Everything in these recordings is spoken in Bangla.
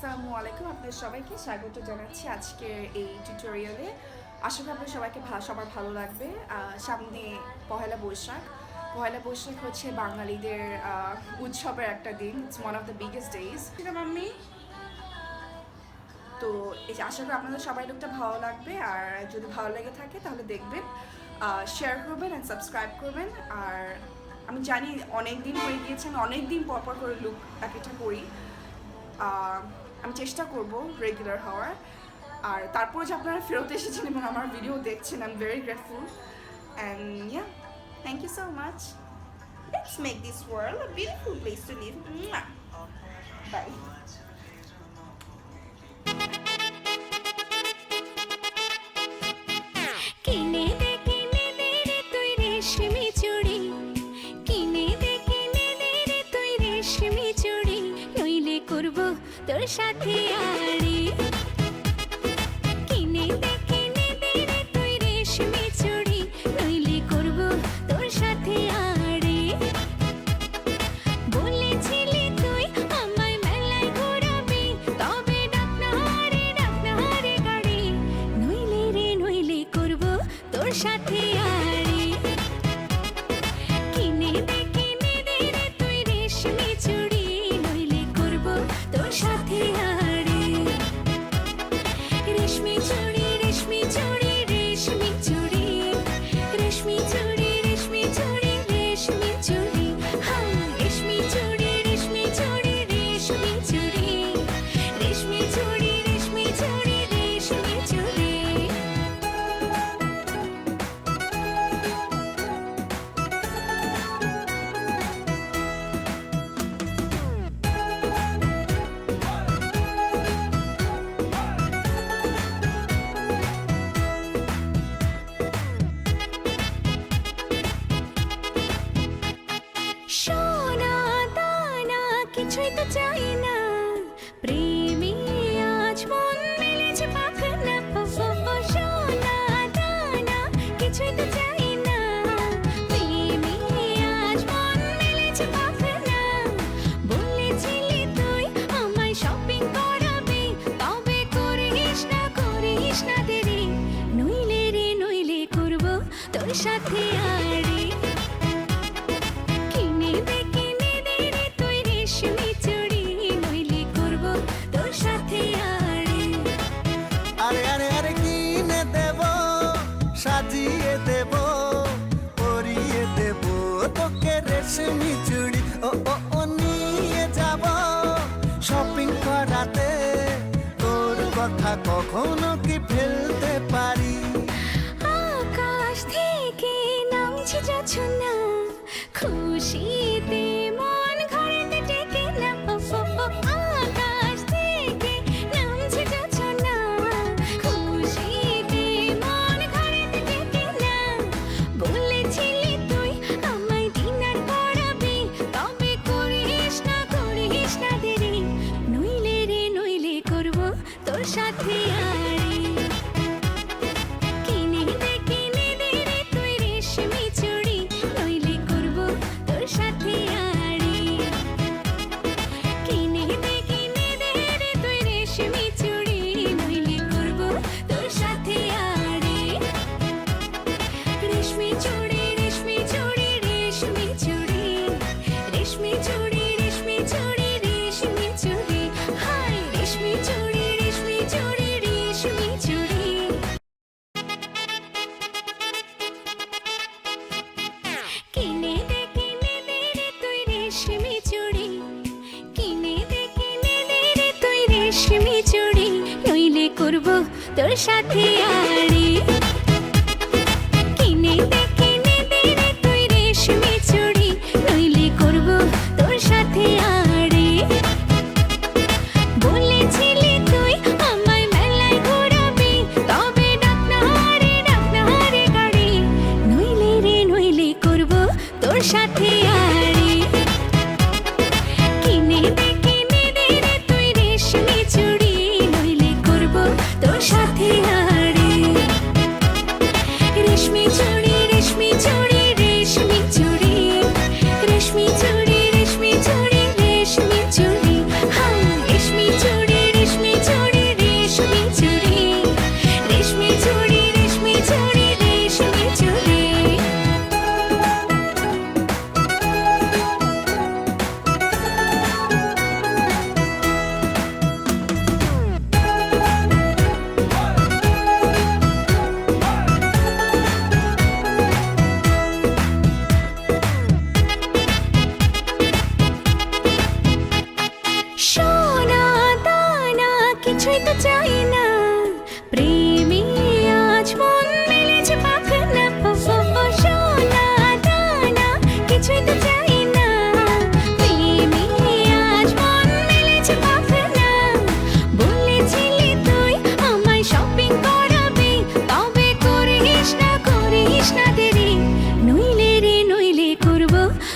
আসসালামু আলাইকুম, আপনাদের সবাইকে স্বাগত জানাচ্ছি আজকের এই টিউটোরিয়ালে। আশা করি আপনাদের সবাইকে সবার ভালো লাগবে। সামনে পহেলা বৈশাখ হচ্ছে বাঙালিদের উৎসবের একটা দিন। It's one of the biggest days. Mummy, তো এই আশা করি আপনাদের সবাই লোকটা ভালো লাগবে। আর যদি ভালো লেগে থাকে তাহলে দেখবেন, শেয়ার করবেন অ্যান্ড সাবস্ক্রাইব করবেন। আর আমি জানি অনেক দিন হয়ে গিয়েছে, আমি অনেক দিন পর করে লুক একটা করি। আমি চেষ্টা করব রেগুলার হওয়ার। আর তারপরে যে আপনারা ফেরত এসেছেন এবং আমার ভিডিও দেখছেন, I am very grateful. And yeah, thank you so much. Let's make this world a beautiful place to live. Bye. তোর সাথে আড়ি কিনে দে রে তুই রেশমি চুড়ি, নইলে করব তোর সাথে আড়ি। বলেছিলি তুই আমায় মেলায় ঘোরাবি, তবে ডাক না রে গাড়ি, নইলে করব তোর সাথে আড়ি। কিনে দে রে তুই রেশমি চুড়ি, নইলে করব তোর সাথে আড়ি। রেশমি চুড়ি রেশমি চুড়ি রেশমি চুড়ি, রেশমি চুড়ি রেশমি চুড়ি রেশমি চুড়ি, হ্যাঁ রেশমি চুড়ি রেশমি চুড়ি রেশমি চুড়ি, রেশমি চুড়ি রেশমি চুড়ি রেশমি চুড়ি। সোনা দানা কিছুই তো চাই না, প্রেমে আজ মন মেলেছে পাখনা। সোনা দানা কিছুই তো চাই না, প্রেমে আজ মন মেলেছে পাখনা। বলেছিলি তুই আমায় শপিং করাবি, তবে করিস না দেরি, নইলে করব তোর সাথে আড়ি। কিনে দে রে তুই রেশমি চুড়ি, নইলে করব তোর সাথে আড়ি। আরে কিনে দেব, সাজিয়ে দেব, পরিয়ে দেব তোকে রেশমি চুড়ি। ও নিয়ে যাব শপিং করাতে, তোর কথা কখনো কি ফেলতে পারি? আকাশ থেকে নামছে জোছনা, খুশিতে মন ঘরেতে টেকে না। আকাশ থেকে নামছে জোছনা, খুশিতে মন ঘরেতে টেকে না। বলেছিলি তুই আমায় ডিনার করাবি, তবে করিস না দেরি, নইলে করব তোর সাথে আড়ি। কিনে দে রে তুই রেশমি চুড়ি, নইলে করব তোর সাথে আড়ি। কিনে দে রে তুই রেশমি চুড়ি, নইলে করব তোর সাথে আড়ি। রেশমি চুড়ি রেশমি চুড়ি রেশমি চুড়ি, রেশমি চুড়ি রেশমি চুড়ি রেশমি চুড়ি, হাই রেশমি চুড়ি রেশমি চুড়ি রেশমি চুড়ি। কিনে দে রে তুই রেশমি চুড়ি, কিনে দে রে তুই রেশমি চুড়ি, নইলে করব তোর সাথে আড়ি। কিনে দে রে তুই রেশমি চুড়ি, নইলে করব তোর সাথে আড়ি। বলেছিলি তুই আমায় মেলায় ঘোরাবি, তবে ডাক না রে গাড়ি, নইলে করব তোর সাথে আড়ি। কিনে দে রে তুই রেশমি চুড়ি, নইলে করব তোর সাথে আড়ি। রেশমি চুড়ি রেশমি চুড়ি রেশমি চুড়ি, রেশমি চুড়ি রেশমি চুড়ি রেশমি চুড়ি, হ্যাঁ রেশমি চুড়ি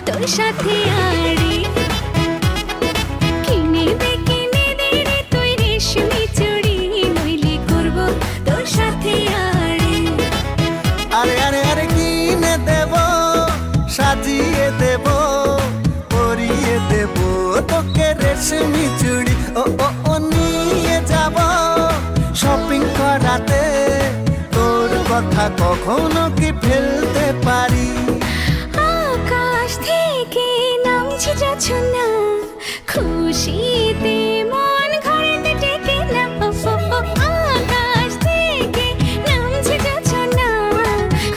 তোর সাথে আড়ে কিনে দে রে তুই রেশমি চুড়ি নইলে করব তোর সাথে আড়ে আরে আরে আরে কিনে দেব সাজিয়ে দেব পরিয়ে দেব তোকে রেশমি চুড়ি ও ও ও নিয়ে যাব শপিং করাতে তোর কথা কখনো কি ফেলতে পারি আকাশ থেকে নামছে জোছনা খুশিতে মন ঘরেতে টেকে না আকাশ থেকে নামছে জোছনা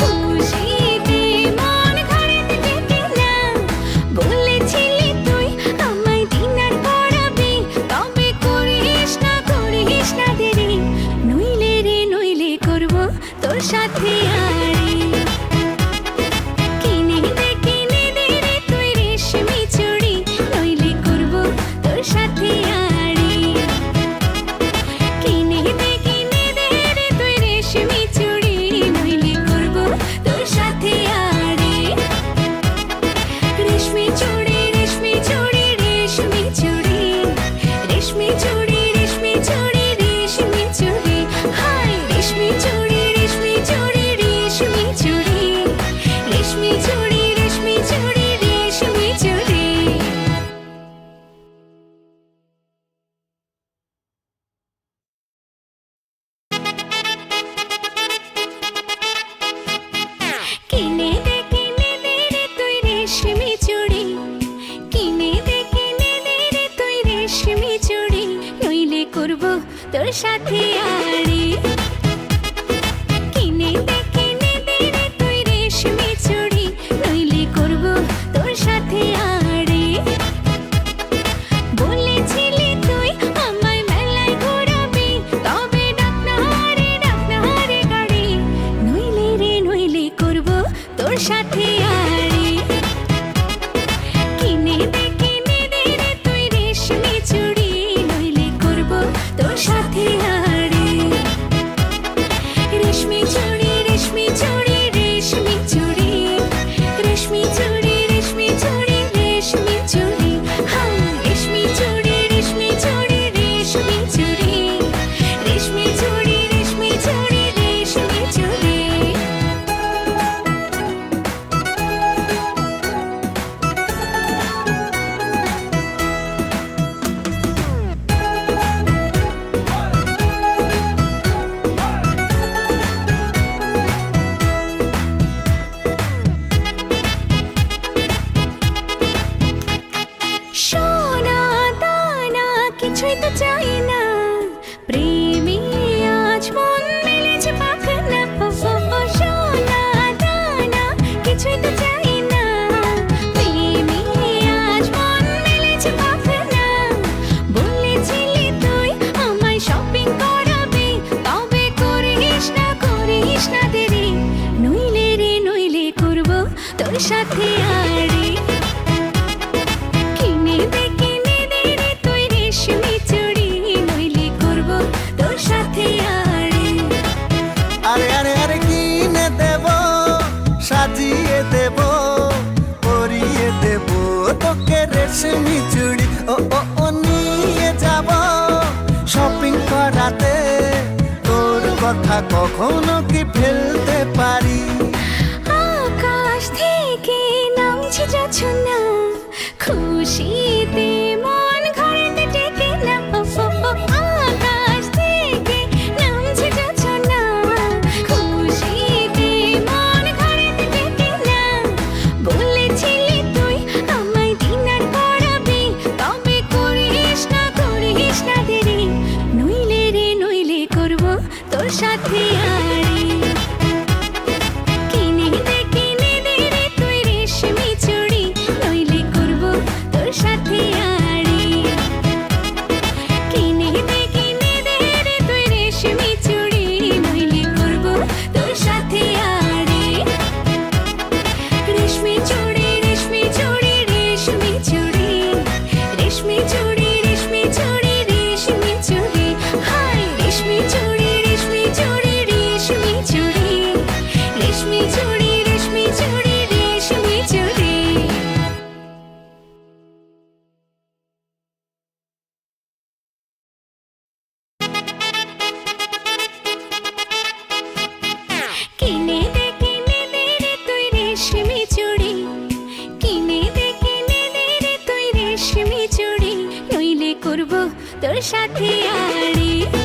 খুশিতে মন ঘরেতে টেকে না বলেছিলি তুই আমায় ডিনার করাবি তবে করিস না দেরি নইলে করব তোর সাথে আড়ে কিনে দে রে তুই রেশমি চুড়ি নইলে করব তোর সাথে আড়ে কিনে দে রে তুই রেশমি চুড়ি নইলে করব তোর সাথে আড়ে রেশমি চুড়ি রেশমি চুড়ি রেশমি চুড়ি রেশমি চুড়ি রেশমি চুড়ি রেশমি চুড়ি হাই রেশমি চুড়ি রেশমি চুড়ি রেশমি চুড়ি রেশমি চুড়ি রেশমি চুড়ি রেশমি চুড়ি কিনে দে রে তুই রেশমি চুড়ি কিনে দে রে তুই রেশমি চুড়ি নইলে করব তোর সাথে আড়ে কিনে দে রে তুই রেশমি চুড়ি নইলে করব তোর সাথে আড়ে বলেছিলি তুই আমায় মেলায় ঘোরাবি তবে ডাক না হারে গাড়ি নইলে করব তোর সাথে আড়ে কিনে দে রে তুই রেশমি চুড়ি নইলে করব তোর সাথে আড়ে রেশমি চুড়ি রেশমি চুড়ি রেশমি চুড়ি রেশমি চুড়ি রেশমি চুড়ি রেশমি চুড়ি হাই রেশমি চুড়ি রেশমি চুড়ি রেশমি চুড়ি রেশমি চুড়ি রেশমি চুড়ি রেশমি চুড়ি সোনা দানা কিছুই তো চাই না প্রেমে আজ মন মেলেছে পাখনা সোনা দানা কিছুই তো চাই না প্রেমে আজ মন মেলেছে পাখনা বলেছিলি তুই আমায় শপিং করাবি তবে করিস না দেরি নইলে করব তোর সাথে আড়ে কিনে দে রে তুই রেশমি চুড়ি নইলে করব তোর সাথে আড়ে আরে আরে আরে কিনে দেব সাজিয়ে দেব পরিয়ে দেব তোকে রেশমি চুড়ি ও ও ও নিয়ে যাব শপিং করাতে তোর কথা কখনো কি ফেলতে পারি আকাশ থেকে নামছে জোছনা খুশিতে মন ঘরেতে টেকে না আকাশ থেকে নামছে জোছনা খুশিতে মন ঘরেতে টেকে না বলেছিলি তুই আমায় ডিনার করাবি তবে করিস না দেরি নইলে করব তোর সাথে আড়ে কিনে দে রে তুই রেশমি চুড়ি নইলে করব তোর সাথে আড়ে তোর সাথে আড়ি